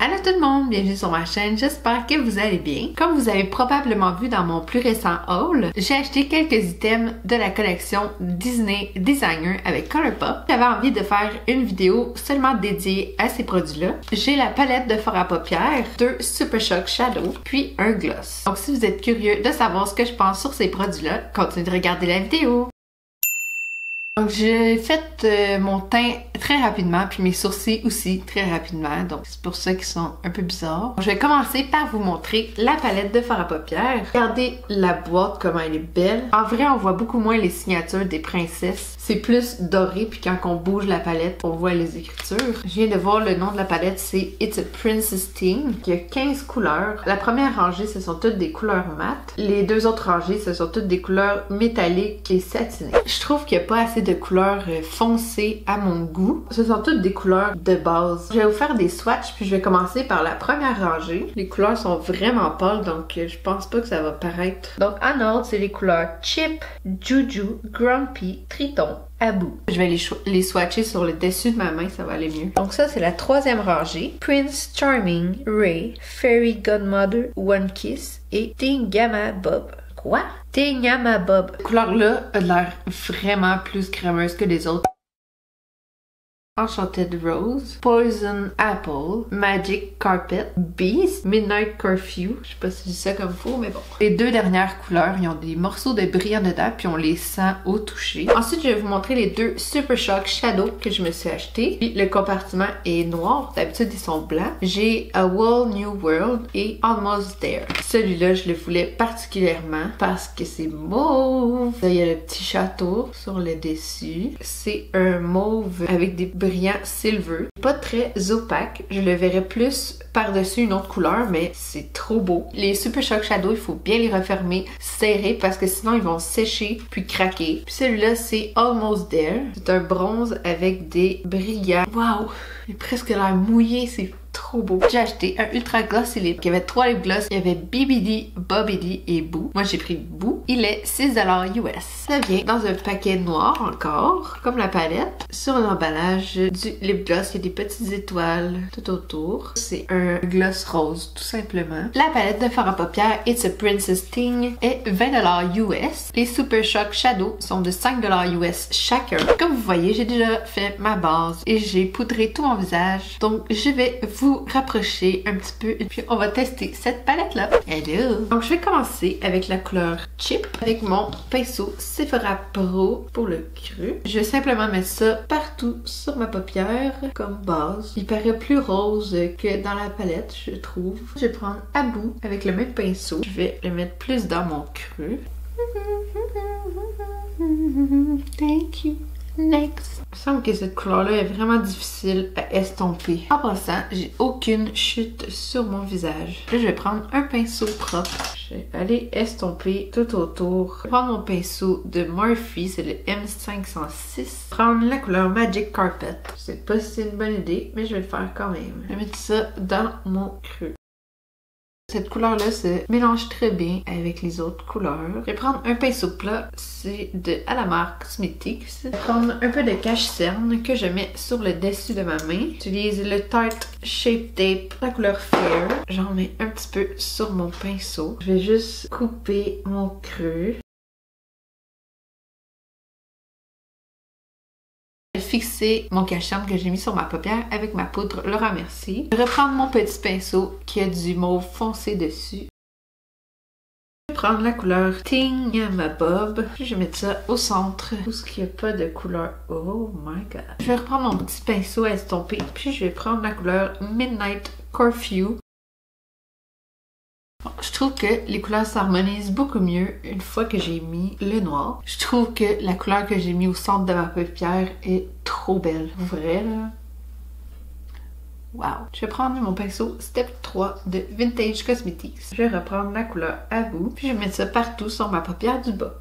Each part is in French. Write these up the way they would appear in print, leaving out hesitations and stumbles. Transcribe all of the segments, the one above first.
Allô tout le monde, bienvenue sur ma chaîne, j'espère que vous allez bien. Comme vous avez probablement vu dans mon plus récent haul, j'ai acheté quelques items de la collection Disney Designer avec Colourpop. J'avais envie de faire une vidéo seulement dédiée à ces produits-là. J'ai la palette de fard à paupières, 2 Super Shock Shadow, puis un gloss. Donc si vous êtes curieux de savoir ce que je pense sur ces produits-là, continuez de regarder la vidéo. Donc j'ai fait mon teint très rapidement, puis mes sourcils aussi très rapidement, donc c'est pour ça qu'ils sont un peu bizarres. Je vais commencer par vous montrer la palette de fard à paupières. Regardez la boîte, comment elle est belle. En vrai, on voit beaucoup moins les signatures des princesses. C'est plus doré, puis quand on bouge la palette, on voit les écritures. Je viens de voir le nom de la palette, c'est It's a Princess Thing. Il y a 15 couleurs. La première rangée, ce sont toutes des couleurs mates. Les deux autres rangées, ce sont toutes des couleurs métalliques et satinées. Je trouve qu'il n'y a pas assez de couleurs foncées à mon goût. Ce sont toutes des couleurs de base. Je vais vous faire des swatchs, puis je vais commencer par la première rangée. Les couleurs sont vraiment pâles, donc je pense pas que ça va paraître. Donc en ordre, c'est les couleurs Chip, Juju, Grumpy, Triton, Abu. Je vais les swatcher sur le dessus de ma main, ça va aller mieux. Donc ça, c'est la troisième rangée. Prince Charming, Ray, Fairy Godmother, One Kiss et Thingamabob. Quoi? Thingamabob. Cette couleur-là a l'air vraiment plus crémeuse que les autres. Enchanted Rose, Poison Apple, Magic Carpet, Beast, Midnight Curfew. Je sais pas si je dis ça comme faux, mais bon. Les deux dernières couleurs, ils ont des morceaux de brillant dedans, puis on les sent au toucher. Ensuite, je vais vous montrer les deux Super Shock Shadow que je me suis acheté. Puis le compartiment est noir. D'habitude, ils sont blancs. J'ai A Whole New World et Almost There. Celui-là, je le voulais particulièrement parce que c'est mauve. Là, il y a le petit château sur le dessus. C'est un mauve avec des brillant silver. Pas très opaque. Je le verrais plus par-dessus une autre couleur, mais c'est trop beau. Les Super Shock Shadow, il faut bien les refermer serrés parce que sinon ils vont sécher puis craquer. Puis celui-là, c'est Almost There. C'est un bronze avec des brillants. Waouh! Il a presque l'air mouillé, c'est trop beau. J'ai acheté un Ultra Glossy Lip. Il y avait 3 lip gloss. Il y avait BBD, Bobbidi et Boo. Moi, j'ai pris Boo. Il est 6$ US. Ça vient dans un paquet noir encore, comme la palette. Sur l'emballage du lip gloss, il y a des petites étoiles tout autour. C'est un gloss rose, tout simplement. La palette de fard à paupières It's a Princess Thing est 20$ US. Les Super Shock Shadow sont de 5$ US chacun. Comme vous voyez, j'ai déjà fait ma base et j'ai poudré tout mon visage. Donc, je vais vous rapprocher un petit peu et puis on va tester cette palette là. Hello! Donc je vais commencer avec la couleur Chip avec mon pinceau Sephora Pro pour le cru. Je vais simplement mettre ça partout sur ma paupière comme base. Il paraît plus rose que dans la palette, je trouve. Je vais prendre Abu avec le même pinceau. Je vais le mettre plus dans mon cru. Thank you. Next. Il me semble que cette couleur-là est vraiment difficile à estomper. En passant, j'ai aucune chute sur mon visage. Là, je vais prendre un pinceau propre. Je vais aller estomper tout autour. Je vais prendre mon pinceau de Morphe, c'est le M506. Prendre la couleur Magic Carpet. Je sais pas si c'est une bonne idée, mais je vais le faire quand même. Je vais mettre ça dans mon creux. Cette couleur-là se mélange très bien avec les autres couleurs. Je vais prendre un pinceau plat, c'est de Alamar Cosmetics. Je vais prendre un peu de cache-cerne que je mets sur le dessus de ma main. J'utilise le Tarte Shape Tape, la couleur Fair. J'en mets un petit peu sur mon pinceau. Je vais juste couper mon creux. Fixer mon cache-cerne que j'ai mis sur ma paupière avec ma poudre Laura Mercier. Je vais reprendre mon petit pinceau qui a du mauve foncé dessus. Je vais prendre la couleur Thingamabob. Puis je vais mettre ça au centre où il n'y a pas de couleur. Oh my god. Je vais reprendre mon petit pinceau à estomper. Puis je vais prendre la couleur Midnight Curfew. Bon, je trouve que les couleurs s'harmonisent beaucoup mieux une fois que j'ai mis le noir. Je trouve que la couleur que j'ai mis au centre de ma paupière est trop belle. Vrai, là? Wow! Je vais prendre mon pinceau Step 3 de Vintage Cosmetics. Je vais reprendre la couleur Abu, puis je vais mettre ça partout sur ma paupière du bas.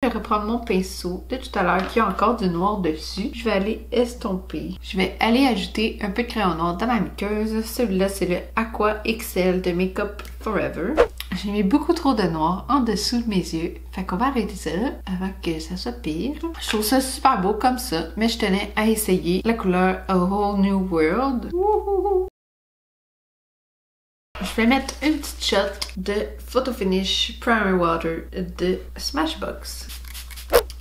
Je vais reprendre mon pinceau de tout à l'heure qui a encore du noir dessus. Je vais aller estomper. Je vais aller ajouter un peu de crayon noir dans ma muqueuse. Celui-là, c'est le Aqua XL de Makeup Forever. J'ai mis beaucoup trop de noir en dessous de mes yeux. Fait qu'on va arrêter ça avant que ça soit pire. Je trouve ça super beau comme ça, mais je tenais à essayer la couleur A Whole New World. Wouhou! je vais mettre une petite shot de Photo Finish Primer Water de Smashbox.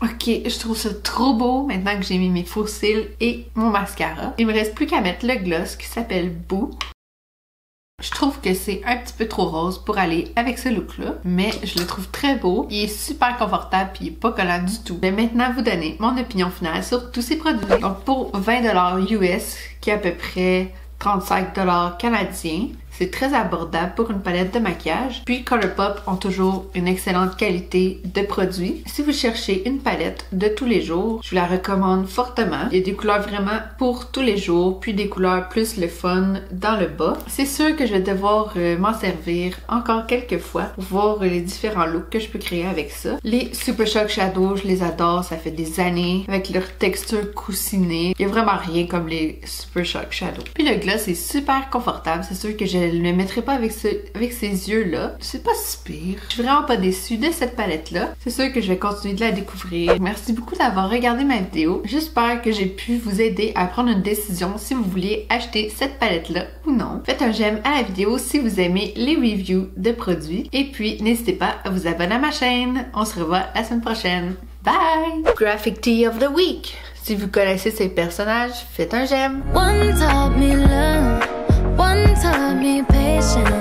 Ok, je trouve ça trop beau maintenant que j'ai mis mes faux cils et mon mascara. Il me reste plus qu'à mettre le gloss qui s'appelle Boo. Je trouve que c'est un petit peu trop rose pour aller avec ce look-là, mais je le trouve très beau. Il est super confortable puis il est pas collant du tout. Je vais maintenant vous donner mon opinion finale sur tous ces produits. Donc pour 20$ US, qui est à peu près 35$ canadiens, c'est très abordable pour une palette de maquillage. Puis Colourpop ont toujours une excellente qualité de produits. Si vous cherchez une palette de tous les jours, je vous la recommande fortement. Il y a des couleurs vraiment pour tous les jours, puis des couleurs plus le fun dans le bas. C'est sûr que je vais devoir m'en servir encore quelques fois pour voir les différents looks que je peux créer avec ça. Les Super Shock Shadow, je les adore, ça fait des années, avec leur texture coussinée. Il y a vraiment rien comme les Super Shock Shadow. Puis le gloss est super confortable, c'est sûr que je ne le mettrai pas avec ces yeux-là. C'est pas si pire. Je suis vraiment pas déçue de cette palette-là. C'est sûr que je vais continuer de la découvrir. Merci beaucoup d'avoir regardé ma vidéo. J'espère que j'ai pu vous aider à prendre une décision si vous vouliez acheter cette palette-là ou non. Faites un j'aime à la vidéo si vous aimez les reviews de produits. Et puis, n'hésitez pas à vous abonner à ma chaîne. On se revoit la semaine prochaine. Bye! Graphic Tee of the Week. Si vous connaissez ces personnages, faites un j'aime. One taught me love, one taught me patience.